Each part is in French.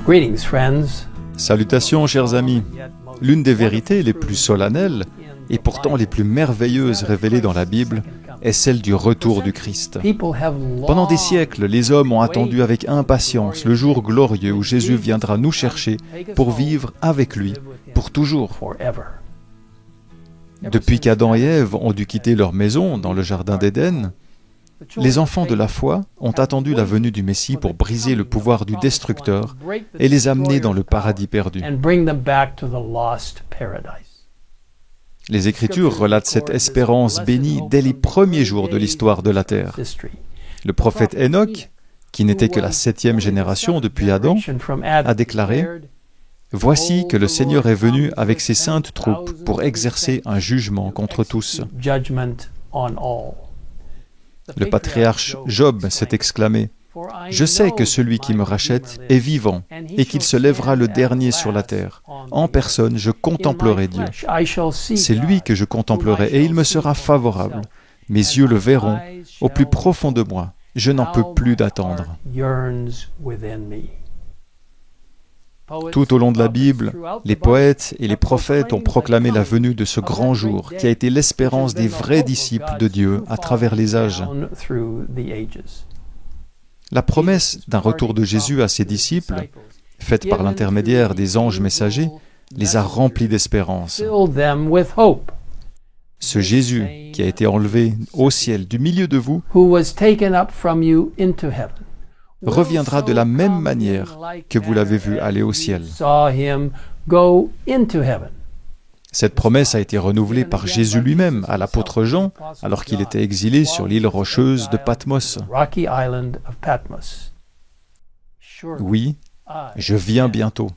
Greetings, friends. Salutations, chers amis. L'une des vérités les plus solennelles et pourtant les plus merveilleuses révélées dans la Bible est celle du retour du Christ. Pendant des siècles, les hommes ont attendu avec impatience le jour glorieux où Jésus viendra nous chercher pour vivre avec lui pour toujours. Depuis qu'Adam et Ève ont dû quitter leur maison dans le jardin d'Éden, les enfants de la foi ont attendu la venue du Messie pour briser le pouvoir du destructeur et les amener dans le paradis perdu. Les Écritures relatent cette espérance bénie dès les premiers jours de l'histoire de la terre. Le prophète Enoch, qui n'était que la 7e génération depuis Adam, a déclaré « Voici que le Seigneur est venu avec ses saintes troupes pour exercer un jugement contre tous. » Le patriarche Job s'est exclamé « Je sais que celui qui me rachète est vivant et qu'il se lèvera le dernier sur la terre. En personne, je contemplerai Dieu. C'est lui que je contemplerai et il me sera favorable. Mes yeux le verront au plus profond de moi. Je n'en peux plus d'attendre. » Tout au long de la Bible, les poètes et les prophètes ont proclamé la venue de ce grand jour qui a été l'espérance des vrais disciples de Dieu à travers les âges. La promesse d'un retour de Jésus à ses disciples, faite par l'intermédiaire des anges messagers, les a remplis d'espérance. Ce Jésus qui a été enlevé au ciel du milieu de vous reviendra de la même manière que vous l'avez vu aller au ciel. Cette promesse a été renouvelée par Jésus lui-même à l'apôtre Jean alors qu'il était exilé sur l'île rocheuse de Patmos. Oui, je viens bientôt.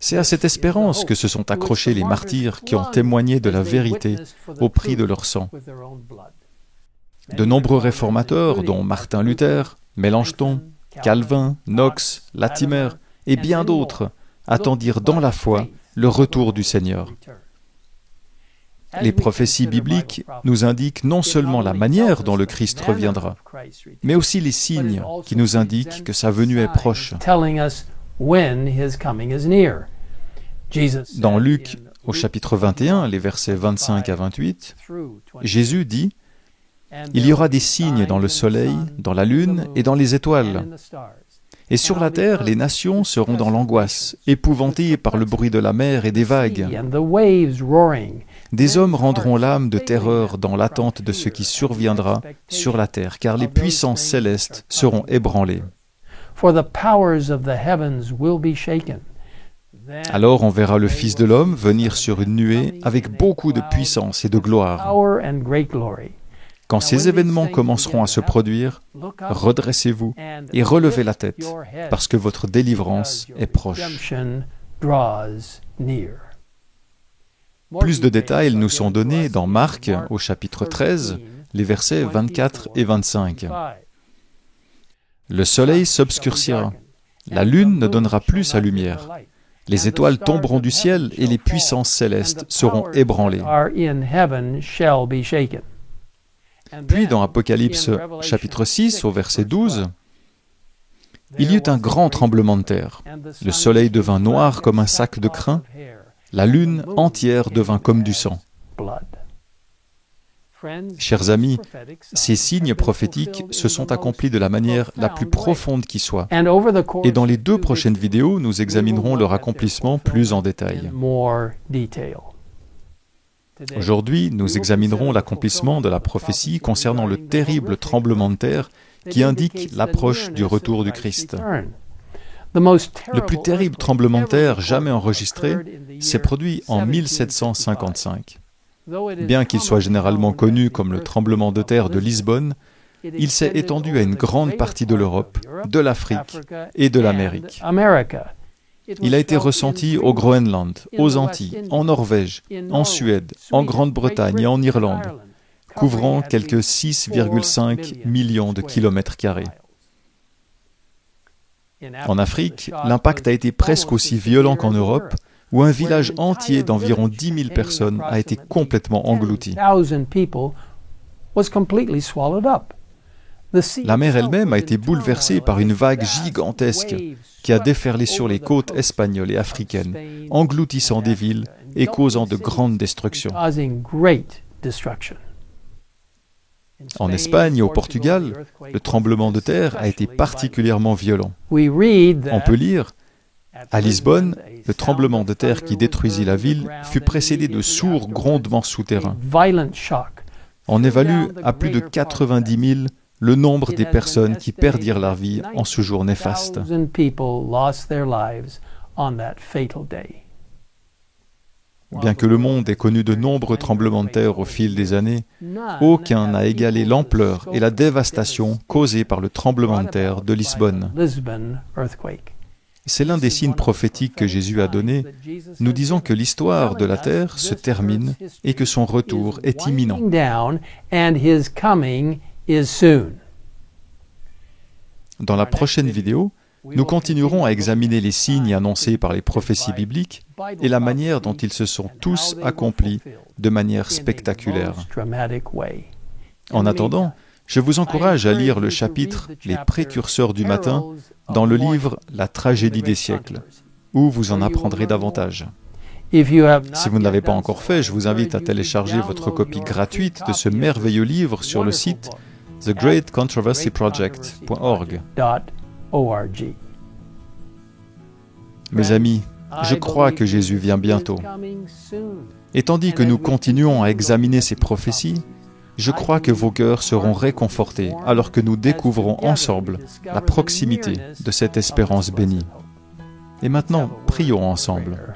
C'est à cette espérance que se sont accrochés les martyrs qui ont témoigné de la vérité au prix de leur sang. De nombreux réformateurs, dont Martin Luther, Mélanchthon, Calvin, Knox, Latimer et bien d'autres, attendirent dans la foi le retour du Seigneur. Les prophéties bibliques nous indiquent non seulement la manière dont le Christ reviendra, mais aussi les signes qui nous indiquent que sa venue est proche. Dans Luc, au chapitre 21, les versets 25 à 28, Jésus dit « Il y aura des signes dans le soleil, dans la lune et dans les étoiles. Et sur la terre, les nations seront dans l'angoisse, épouvantées par le bruit de la mer et des vagues. Des hommes rendront l'âme de terreur dans l'attente de ce qui surviendra sur la terre, car les puissances célestes seront ébranlées. Alors on verra le Fils de l'homme venir sur une nuée avec beaucoup de puissance et de gloire. Quand ces événements commenceront à se produire, redressez-vous et relevez la tête, parce que votre délivrance est proche. » Plus de détails nous sont donnés dans Marc, au chapitre 13, les versets 24 et 25. Le soleil s'obscurcira, la lune ne donnera plus sa lumière, les étoiles tomberont du ciel et les puissances célestes seront ébranlées. Puis dans Apocalypse chapitre 6 au verset 12, il y eut un grand tremblement de terre. Le soleil devint noir comme un sac de crin, la lune entière devint comme du sang. Chers amis, ces signes prophétiques se sont accomplis de la manière la plus profonde qui soit. Et dans les 2 prochaines vidéos, nous examinerons leur accomplissement plus en détail. Aujourd'hui, nous examinerons l'accomplissement de la prophétie concernant le terrible tremblement de terre qui indique l'approche du retour du Christ. Le plus terrible tremblement de terre jamais enregistré s'est produit en 1755. Bien qu'il soit généralement connu comme le tremblement de terre de Lisbonne, il s'est étendu à une grande partie de l'Europe, de l'Afrique et de l'Amérique. Il a été ressenti au Groenland, aux Antilles, en Norvège, en Suède, en Grande-Bretagne et en Irlande, couvrant quelques 6,5 millions de kilomètres carrés. En Afrique, l'impact a été presque aussi violent qu'en Europe, où un village entier d'environ 10 000 personnes a été complètement englouti. La mer elle-même a été bouleversée par une vague gigantesque qui a déferlé sur les côtes espagnoles et africaines, engloutissant des villes et causant de grandes destructions. En Espagne et au Portugal, le tremblement de terre a été particulièrement violent. On peut lire, à Lisbonne, le tremblement de terre qui détruisit la ville fut précédé de sourds grondements souterrains. On évalue à plus de 90 000 le nombre des personnes qui perdirent leur vie en ce jour néfaste. Bien que le monde ait connu de nombreux tremblements de terre au fil des années, aucun n'a égalé l'ampleur et la dévastation causées par le tremblement de terre de Lisbonne. C'est l'un des signes prophétiques que Jésus a donnés, nous disant que l'histoire de la terre se termine et que son retour est imminent. Dans la prochaine vidéo, nous continuerons à examiner les signes annoncés par les prophéties bibliques et la manière dont ils se sont tous accomplis de manière spectaculaire. En attendant, je vous encourage à lire le chapitre « Les précurseurs du matin » dans le livre « La tragédie des siècles », où vous en apprendrez davantage. Si vous ne l'avez pas encore fait, je vous invite à télécharger votre copie gratuite de ce merveilleux livre sur le site thegreatcontroversyproject.org. Mes amis, je crois que Jésus vient bientôt. Et tandis que nous continuons à examiner ces prophéties, je crois que vos cœurs seront réconfortés alors que nous découvrons ensemble la proximité de cette espérance bénie. Et maintenant, prions ensemble.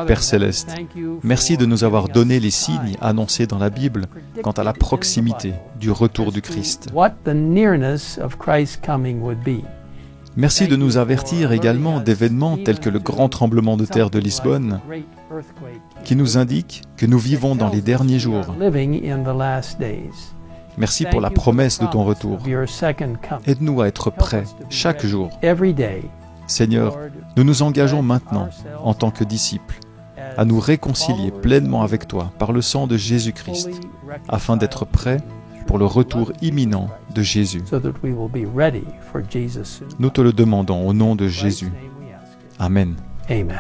Père Céleste, merci de nous avoir donné les signes annoncés dans la Bible quant à la proximité du retour du Christ. Merci de nous avertir également d'événements tels que le grand tremblement de terre de Lisbonne, qui nous indique que nous vivons dans les derniers jours. Merci pour la promesse de ton retour. Aide-nous à être prêts chaque jour. Seigneur, nous nous engageons maintenant, en tant que disciples, à nous réconcilier pleinement avec toi par le sang de Jésus-Christ, afin d'être prêts pour le retour imminent de Jésus. Nous te le demandons au nom de Jésus. Amen. Amen.